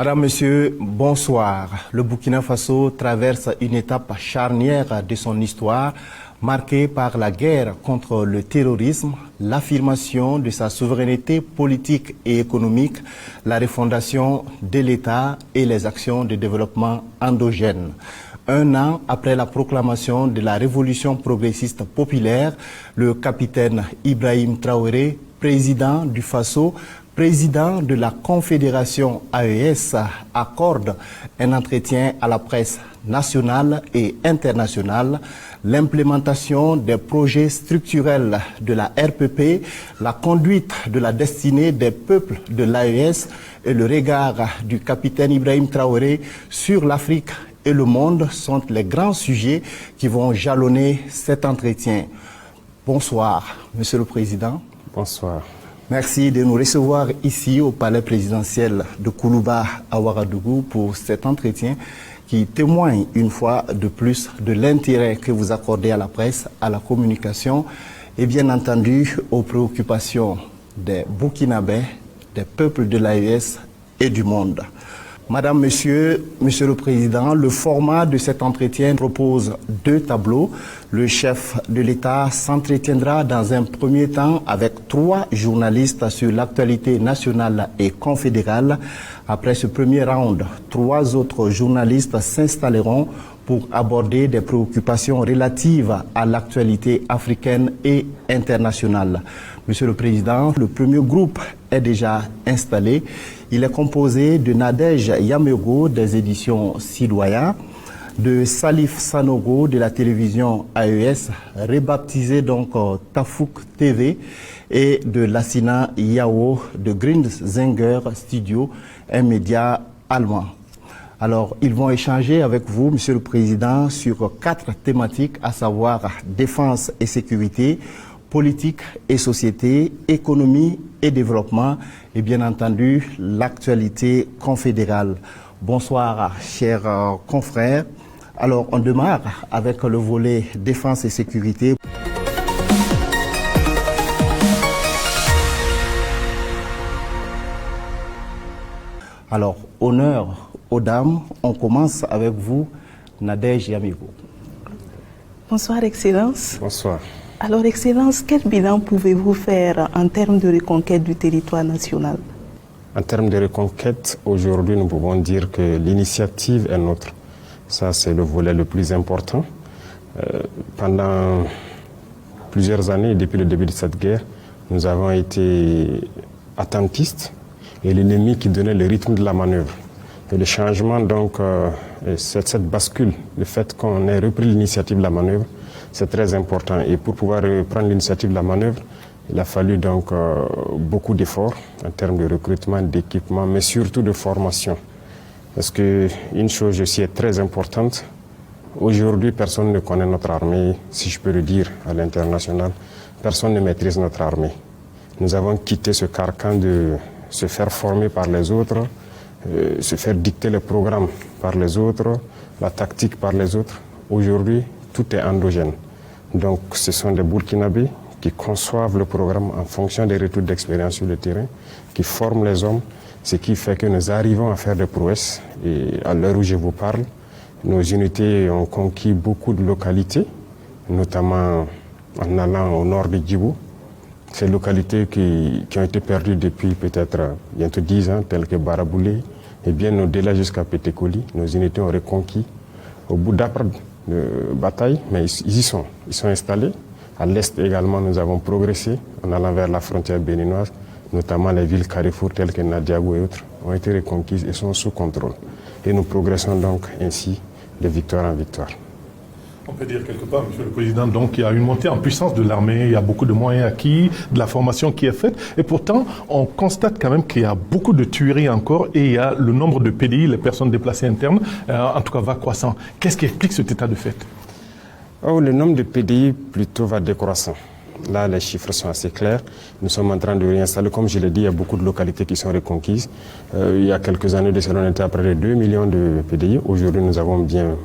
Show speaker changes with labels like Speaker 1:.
Speaker 1: Madame, Monsieur, bonsoir. Le Burkina Faso traverse une étape charnière de son histoire, marquée par la guerre contre le terrorisme, l'affirmation de sa souveraineté politique et économique, la refondation de l'État et les actions de développement endogènes. Un an après la proclamation de la révolution progressiste populaire, le capitaine Ibrahim Traoré, président du Faso, président de la Confédération AES, accorde un entretien à la presse nationale et internationale. L'implémentation des projets structurels de la RPP, la conduite de la destinée des peuples de l'AES et le regard du capitaine Ibrahim Traoré sur l'Afrique et le monde sont les grands sujets qui vont jalonner cet entretien. Bonsoir, Monsieur le Président.
Speaker 2: Bonsoir.
Speaker 1: Merci de nous recevoir ici au palais présidentiel de Koulouba à Ouagadougou pour cet entretien qui témoigne une fois de plus de l'intérêt que vous accordez à la presse, à la communication et bien entendu aux préoccupations des Burkinabés, des peuples de l'AES et du monde. Madame, Monsieur le Président, le format de cet entretien propose 2 tableaux. Le chef de l'État s'entretiendra dans un premier temps avec 3 journalistes sur l'actualité nationale et confédérale. Après ce premier round, 3 autres journalistes s'installeront pour aborder des préoccupations relatives à l'actualité africaine et internationale. Monsieur le Président, le premier groupe est déjà installé. Il est composé de Nadège Yamego des éditions Sidoya, de Salif Sanogo de la télévision AES, rebaptisé donc Tafouk TV, et de Lassina Yao de Grinzinger Studio, un média allemand. Alors, ils vont échanger avec vous, Monsieur le Président, sur 4 thématiques, à savoir défense et sécurité, politique et société, économie et développement, et bien entendu, l'actualité confédérale. Bonsoir, chers confrères. Alors, on démarre avec le volet défense et sécurité. Alors, honneur aux dames, on commence avec vous, Nadège Yamego.
Speaker 3: Bonsoir, Excellence.
Speaker 2: Bonsoir.
Speaker 3: Alors, Excellence, quel bilan pouvez-vous faire en termes de reconquête du territoire national?
Speaker 2: En termes de reconquête, aujourd'hui, nous pouvons dire que l'initiative est nôtre. Ça, c'est le volet le plus important. Pendant plusieurs années, depuis le début de cette guerre, nous avons été attentistes et l'ennemi qui donnait le rythme de la manœuvre. Et le changement, donc, cette bascule, le fait qu'on ait repris l'initiative de la manœuvre, c'est très important. Et pour pouvoir prendre l'initiative de la manœuvre, il a fallu donc beaucoup d'efforts en termes de recrutement, d'équipement, mais surtout de formation. Parce qu'une chose aussi est très importante. Aujourd'hui, personne ne connaît notre armée, si je peux le dire, à l'international. Personne ne maîtrise notre armée. Nous avons quitté ce carcan de se faire former par les autres, se faire dicter les programmes par les autres, la tactique par les autres. Aujourd'hui, tout est endogène. Donc, ce sont des Burkinabés qui conçoivent le programme en fonction des retours d'expérience sur le terrain, qui forment les hommes, ce qui fait que nous arrivons à faire des prouesses. Et à l'heure où je vous parle, nos unités ont conquis beaucoup de localités, notamment en allant au nord de Djibou. Ces localités qui ont été perdues depuis peut-être bientôt 10 ans, telles que Baraboulé, et bien au-delà jusqu'à Pétékoli, nos unités ont reconquis. Au bout d'après de bataille, mais ils y sont. Ils sont installés. À l'est également, nous avons progressé en allant vers la frontière béninoise, notamment les villes carrefour telles que Nadiago et autres ont été reconquises et sont sous contrôle. Et nous progressons donc ainsi de victoire en victoire.
Speaker 4: On peut dire quelque part, Monsieur le Président, donc il y a une montée en puissance de l'armée, il y a beaucoup de moyens acquis, de la formation qui est faite, et pourtant on constate quand même qu'il y a beaucoup de tueries encore et il y a le nombre de PDI, les personnes déplacées internes, en tout cas va croissant. Qu'est-ce qui explique cet état de fait?
Speaker 2: Le nombre de PDI plutôt va décroissant. Là, les chiffres sont assez clairs. Nous sommes en train de réinstaller. Comme je l'ai dit, il y a beaucoup de localités qui sont reconquises. Il y a quelques années de cela, on était à près de 2 millions de PDI. Aujourd'hui, nous avons bien